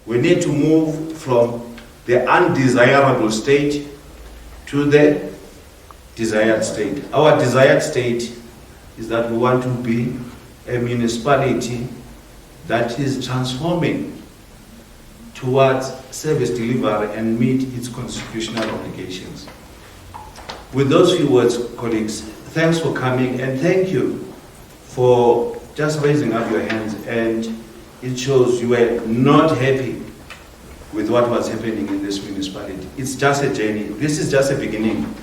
We need to move from the undesirable state to the desired state. Our desired state is that we want to be a municipality that is transforming towards service delivery and meet its constitutional obligations. With those few words, colleagues, thanks for coming and thank you for just raising up your hands, and it shows you were not happy with what was happening in this municipality. It's just a journey. This is just a beginning.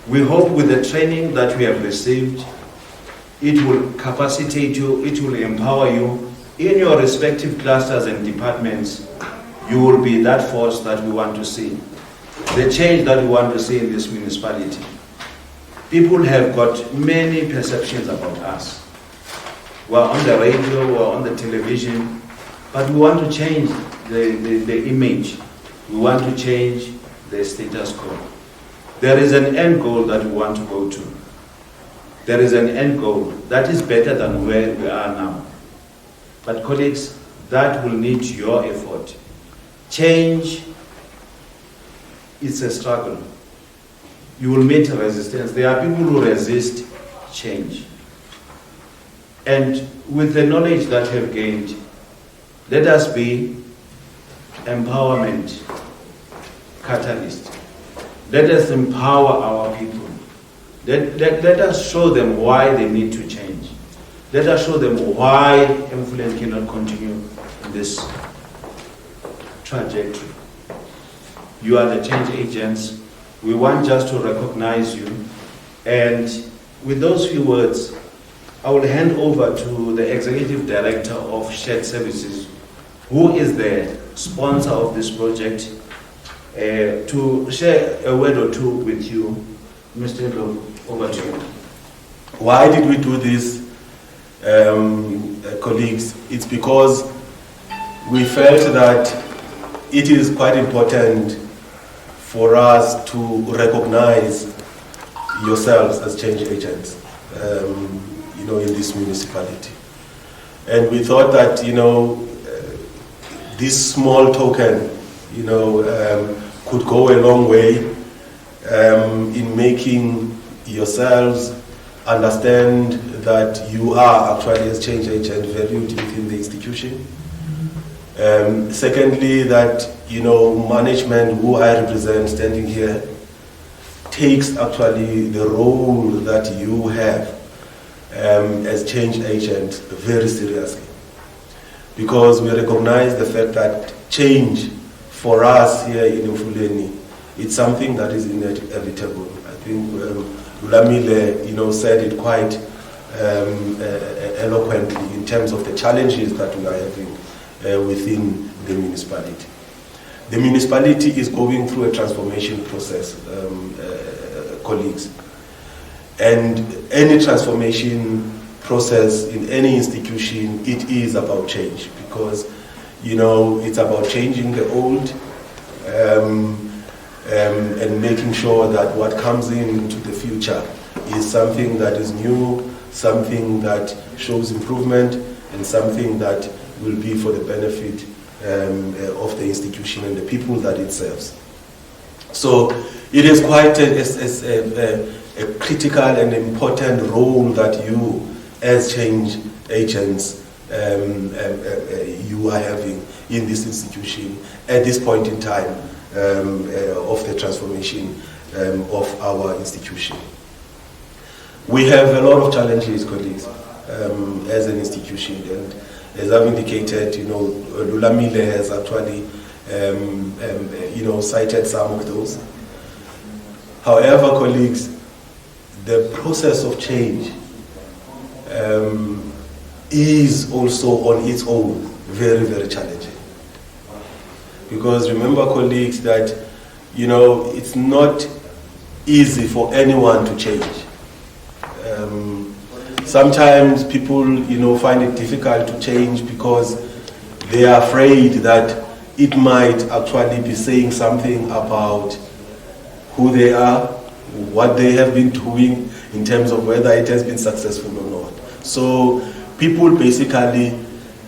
We hope with the training that we have received, it will capacitate you, it will empower you in your respective clusters and departments. You will be that force that we want to see, the change that we want to see in this municipality. People have got many perceptions about us. We're on the radio, we're on the television, but we want to change the image. We want to change the status quo. There is an end goal that we want to go to. There is an end goal that is better than where we are now. But colleagues, that will need your effort. Change is a struggle. You will meet resistance. There are people who resist change. And with the knowledge that we have gained, let us be empowerment catalyst. Let us empower our people. Let us show them why they need to change. Let us show them why Mfuleni cannot continue in this trajectory. You are the change agents. We want just to recognize you. And with those few words, I will hand over to the Executive Director of Shared Services, who is the sponsor of this project, to share a word or two with you. Mr. Ndlovu, over to you. Why did we do this, colleagues? It's because we felt that it is quite important for us to recognize yourselves as change agents, in this municipality. And we thought that, this small token, could go a long way in making yourselves understand that you are actually as change agent valued within the institution. Secondly, that management, who I represent standing here, takes actually the role that you have as change agent very seriously, because we recognize the fact that change for us here in Mfuleni, it's something that is inevitable. I think Lulamile, said it quite eloquently in terms of the challenges that we are having within the municipality. The municipality is going through a transformation process, colleagues. And any transformation process in any institution, it is about change, because it's about changing the old and making sure that what comes into the future is something that is new, something that shows improvement, and something that will be for the benefit of the institution and the people that it serves. So it is quite a critical and important role that you, as change agents, you are having in this institution at this point in time of the transformation of our institution. We have a lot of challenges, colleagues, as an institution, and as I've indicated, Lulamile has actually cited some of those. However, colleagues, the process of change is also on its own very, very challenging. Because remember, colleagues, that it's not easy for anyone to change. Sometimes people find it difficult to change because they are afraid that it might actually be saying something about who they are, what they have been doing, in terms of whether it has been successful or not. So people basically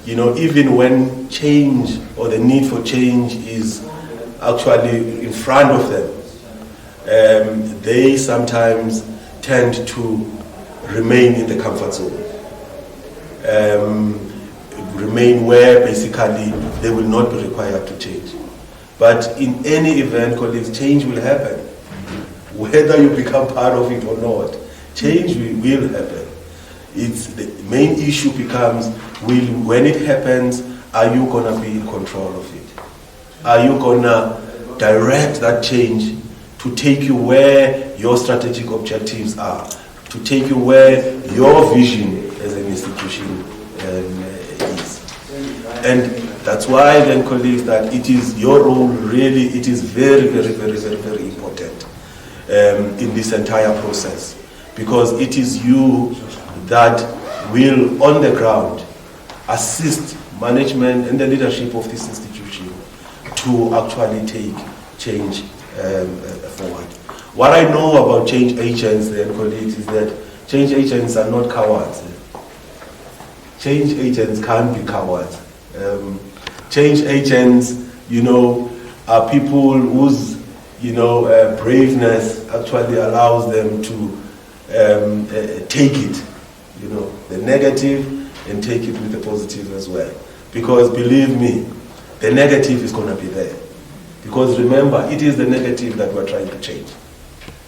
even when change or the need for change is actually in front of them, they sometimes tend to remain in the comfort zone. Remain where basically they will not be required to change. But in any event, colleagues, change will happen. Whether you become part of it or not, change will happen. It's the main issue becomes, when it happens, are you going to be in control of it? Are you going to direct that change to take you where your strategic objectives are, to take you where your vision as an institution is? And that's why then, colleagues, that it is your role, really, it is very, very, very, very, very important in this entire process, because it is you that will, on the ground, assist management and the leadership of this institution to actually take change forward. What I know about change agents and colleagues is that change agents are not cowards. Change agents can't be cowards. Change agents, are people whose, braveness actually allows them to take it, the negative, and take it with the positive as well. Because believe me, the negative is going to be there. Because remember, it is the negative that we're trying to change,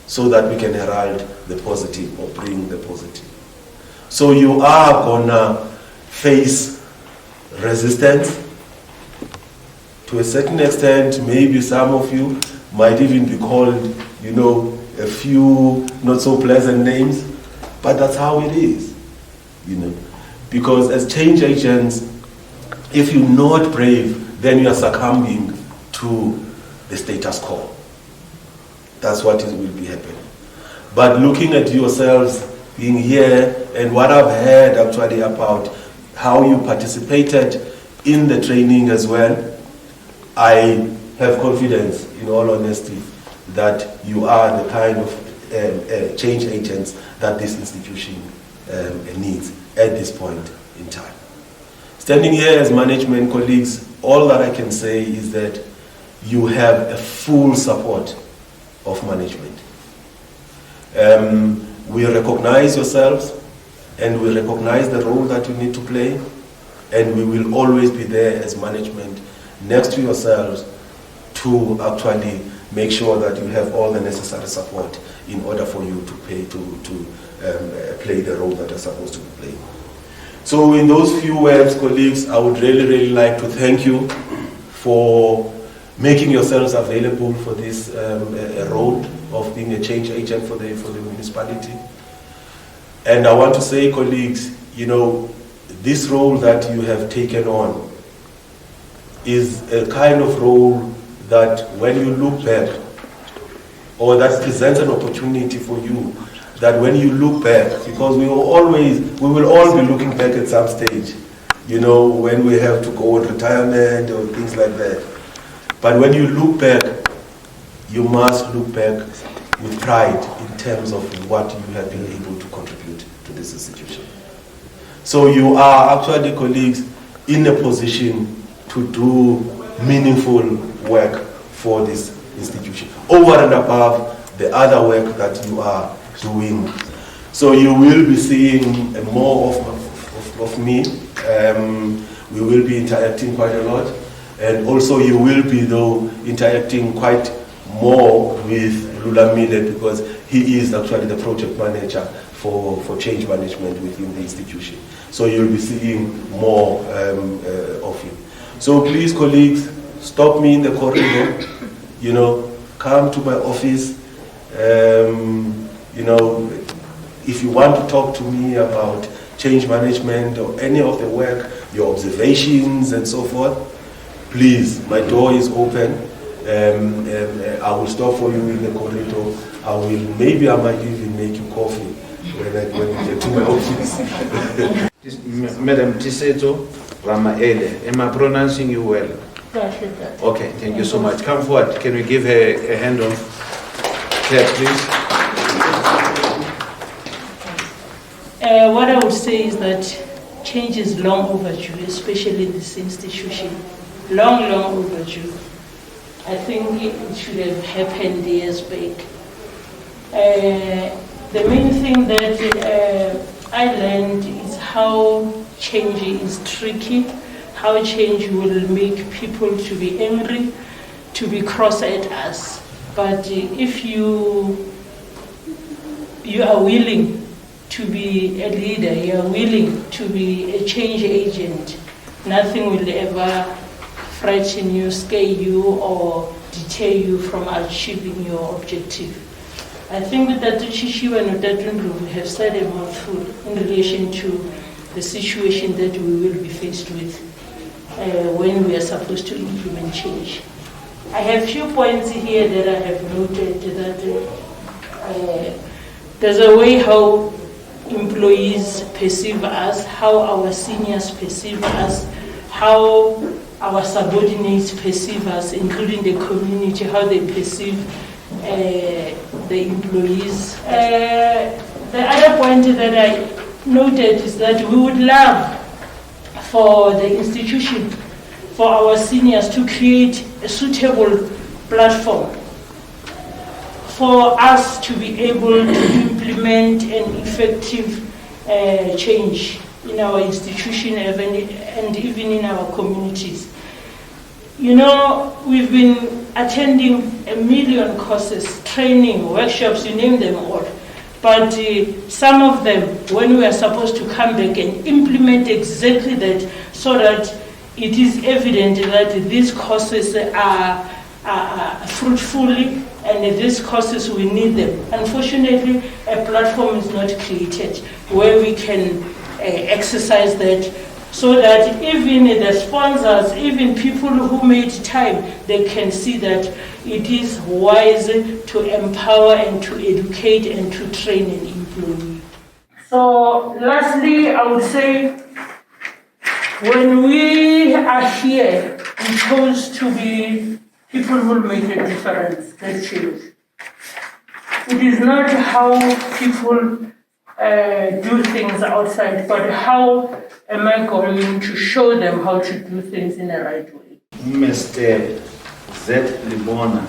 so that we can herald the positive or bring the positive. So you are going to face resistance. To a certain extent, maybe some of you might even be called, a few not so pleasant names, but that's how it is, Because as change agents, if you're not brave, then you are succumbing to the status quo. That's what will be happening. But looking at yourselves being here and what I've heard actually about how you participated in the training as well, I have confidence, in all honesty, that you are the kind of change agents that this institution needs at this point in time. Standing here as management colleagues, all that I can say is that you have a full support of management. We recognize yourselves, and we recognize the role that you need to play, and we will always be there as management next to yourselves to actually make sure that you have all the necessary support in order for you to play the role that you're supposed to play. So in those few words, colleagues, I would really, really like to thank you for making yourselves available for this role of being a change agent for the municipality. And I want to say, colleagues, this role that you have taken on is a kind of role that when you look back, or that presents an opportunity for you, that when you look back, because we will all be looking back at some stage, when we have to go on retirement or things like that. But when you look back, you must look back with pride in terms of what you have been able to contribute to this institution. So you are actually, colleagues, in a position to do meaningful work for this institution, over and above the other work that you are doing. So you will be seeing more of me. We will be interacting quite a lot. And also you will be, interacting quite more with Lulamile, because he is actually the project manager for change management within the institution. So you'll be seeing more of him. So please, colleagues, stop me in the corridor, come to my office. If you want to talk to me about change management or any of the work, your observations and so forth, please, my door is open. I will stop for you in the corridor. I might even make you coffee when you get to my office. Madam Tiseto Ramaele, am I pronouncing you well? Okay, thank you so much. Come forward. Can we give her a hand of clap, please? What I would say is that change is long overdue, especially in this institution. Long overdue. I think it should have happened years back. The main thing that I learned is how change is tricky, how change will make people to be angry, to be cross at us. But if you are willing to be a leader, you are willing to be a change agent, nothing will ever frighten you, scare you, or deter you from achieving your objective. I think that Chishiwa and Thabo Ndlovu have said a mouthful in relation to the situation that we will be faced with when we are supposed to implement change. I have few points here that I have noted that there's a way how employees perceive us, how our seniors perceive us, how our subordinates perceive us, including the community, how they perceive the employees. The other point that I noted is that we would love for the institution, for our seniors to create a suitable platform for us to be able to implement an effective change in our institution and even in our communities. You know, we've been attending 1 million courses, training, workshops, you name them all. But some of them, when we are supposed to come back and implement exactly that, so that it is evident that these courses are fruitful and these courses, we need them. Unfortunately, a platform is not created where we can exercise that, so that even the sponsors, even people who made time, they can see that it is wise to empower and to educate and to train an employee. So lastly, I would say, when we are here, we chose to be people who will make a difference, that change. It is not how people do things outside, but how am I going to show them how to do things in the right way? Mr. Z. Libona,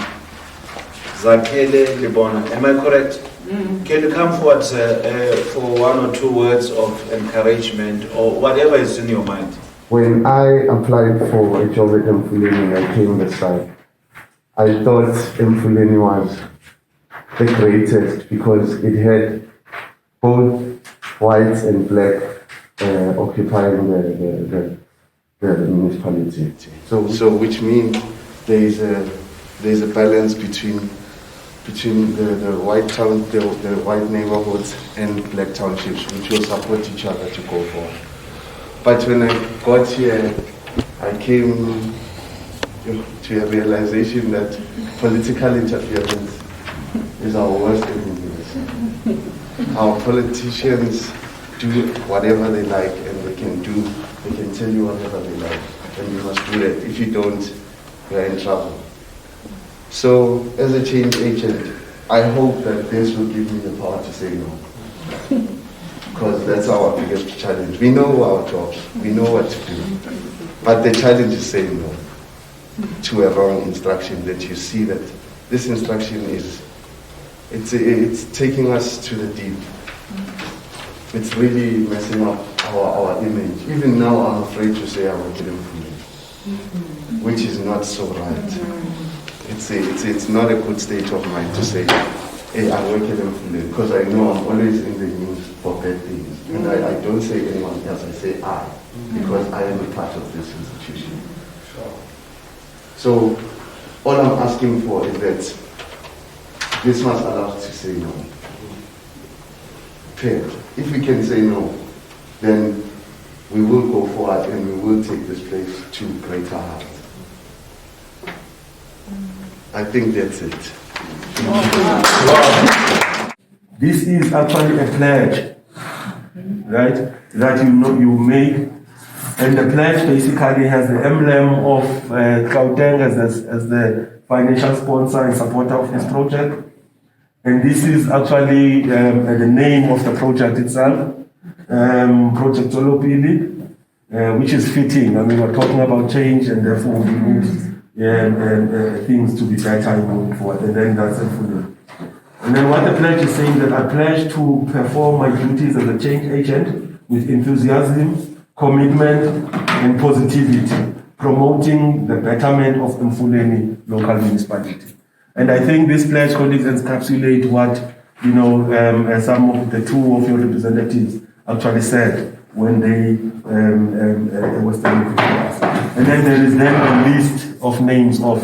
Zakele Libona, am I correct? Can you come forward for 1 or 2 words of encouragement or whatever is in your mind? When I applied for a job at Mfuleni, I came this side. I thought Mfuleni was the greatest because it had both whites and black occupying the municipality. So which means there is a balance between the white town, the white neighborhoods and black townships, which will support each other to go forward. But when I got here, I came to a realization that political interference is our worst enemy. Our politicians do whatever they like, and they can tell you whatever they like, and you must do that. If you don't, you're in trouble. So, as a change agent, I hope that this will give me the power to say no. Because that's our biggest challenge. We know our jobs, we know what to do, but the challenge is saying no to a wrong instruction, that you see that this instruction it's taking us to the deep. It's really messing up our image. Even now, I'm afraid to say I work in food, which is not so right. It's not a good state of mind to say, hey, I work in food, because I know I'm always in the news for bad things. And I don't say anyone else, I say I, because I am a part of this institution. So all I'm asking for is that this must allow us to say no. Period. If we can say no, then we will go forward and we will take this place to greater heights. I think that's it. This is actually a pledge, right? That you make. And the pledge basically has the emblem of Gauteng as the financial sponsor and supporter of this project. And this is actually the name of the project itself, Project Olopili. which is fitting. I mean, we're talking about change, and therefore we need things to be better moving forward, and then that's Mfuleni. And then what the pledge is saying, that I pledge to perform my duties as a change agent with enthusiasm, commitment, and positivity, promoting the betterment of Mfuleni local municipality. And I think this pledge, colleagues, encapsulate what, some of the two of your representatives actually said when they were standing before us. And then there is then a list of names of,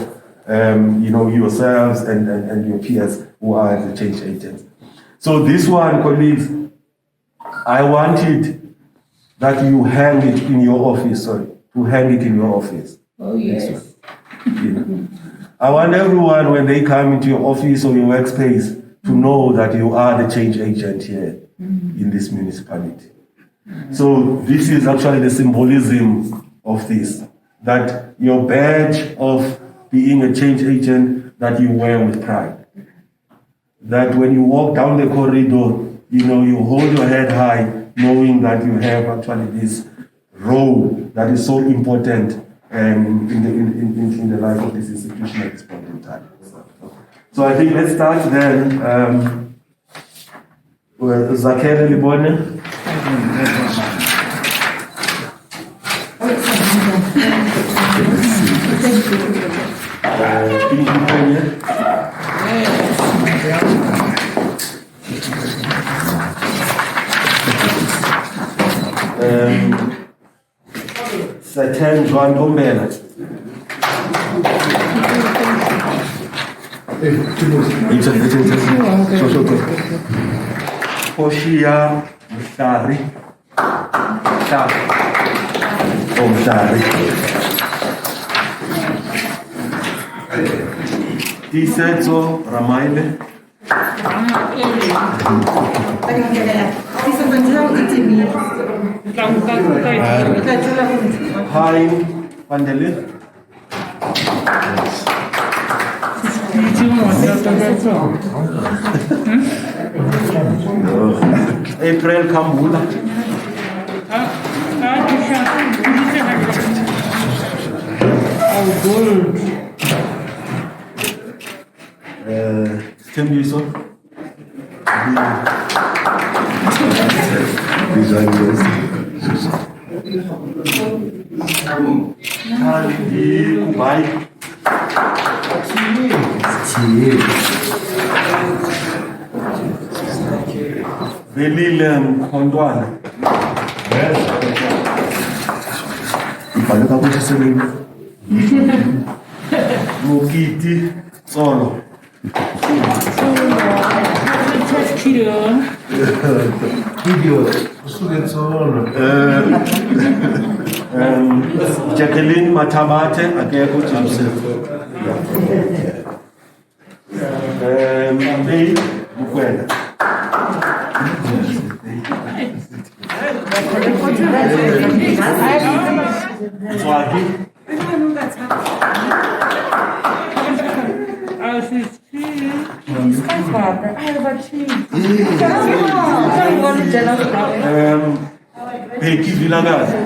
yourselves and your peers who are the change agents. So this one, colleagues, I wanted that you hang it in your office, to hang it in your office. Oh, yes. I want everyone, when they come into your office or your workspace, to know that you are the change agent here in this municipality. So this is actually the symbolism of this, that your badge of being a change agent that you wear with pride. That when you walk down the corridor, you hold your head high, knowing that you have actually this role that is so important in the life of this institution at this point in time. So I think let's start then with Zakere Libone. Saten Juan Dombela. Hoshia Mshari. Disetso Ramaile. Hi, Vanderbijlpark. April Kambula. Tim Yusuf. Kubai. Belile Mkhondwana. Ibhale kakuhle sebenzi. Mokiti Solo. Jacqueline Matabate, akekho May Mukwena. Swati. Becky Vilagazi.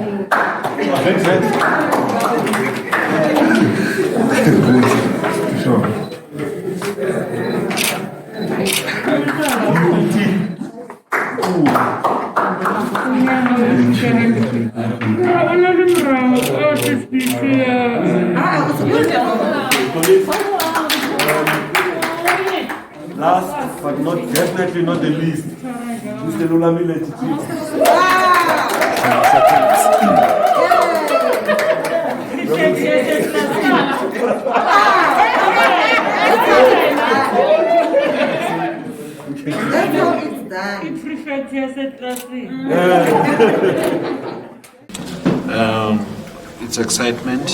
Sure. Last but not definitely not the least, Mr. Lulamile It's excitement.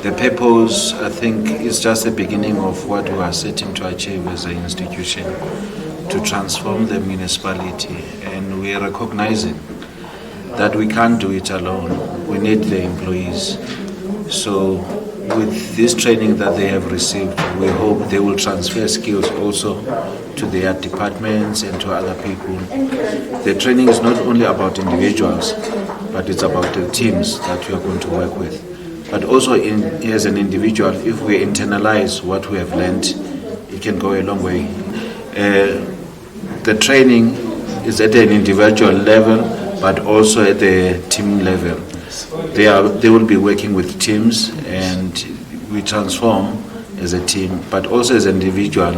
The purpose, I think, is just the beginning of what we are setting to achieve as an institution, to transform the municipality. And we are recognizing that we can't do it alone. We need the employees. So with this training that they have received, we hope they will transfer skills also to their departments and to other people. The training is not only about individuals, but it's about the teams that you are going to work with. But also as an individual, if we internalize what we have learned, it can go a long way. The training is at an individual level, but also at the team level. They will be working with teams, and we transform as a team, but also as an individual.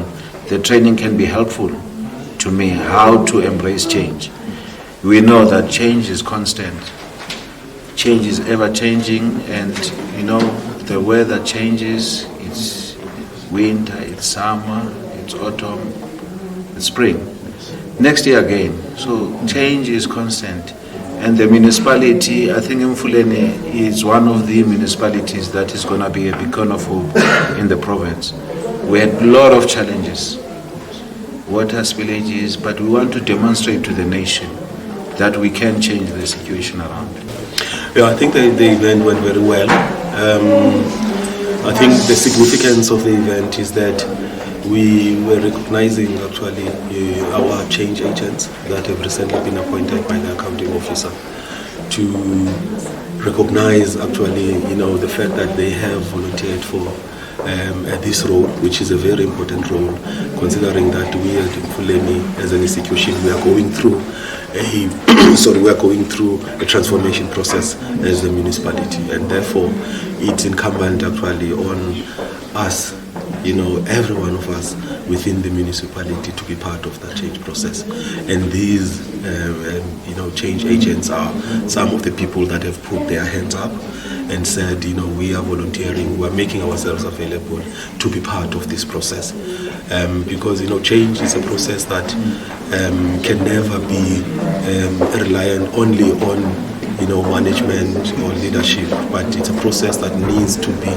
The training can be helpful to me how to embrace change. We know that change is constant. Change is ever changing, and the weather changes. It's winter, it's summer, it's autumn, it's spring. Next year again. So change is constant. And the municipality, I think Mfuleni is one of the municipalities that is going to be a beacon of hope in the province. We had a lot of challenges, water spillages, but we want to demonstrate to the nation that we can change the situation around. Yeah, I think the event went very well. I think the significance of the event is that we were recognizing actually our change agents that have recently been appointed by the accounting officer to recognize actually the fact that they have volunteered for this role, which is a very important role, considering that we at Mfuleni as an institution, we are going through a transformation process as a municipality, and therefore it's incumbent actually on us, every one of us within the municipality to be part of that change process. And these change agents are some of the people that have put their hands up and said, we are volunteering, we are making ourselves available to be part of this process. Because, change is a process that can never be reliant only on, management or leadership, but it's a process that needs to be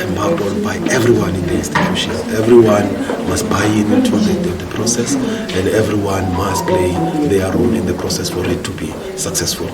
embarked on by everyone in the institution. Everyone must buy into the process, and everyone must play their role in the process for it to be successful.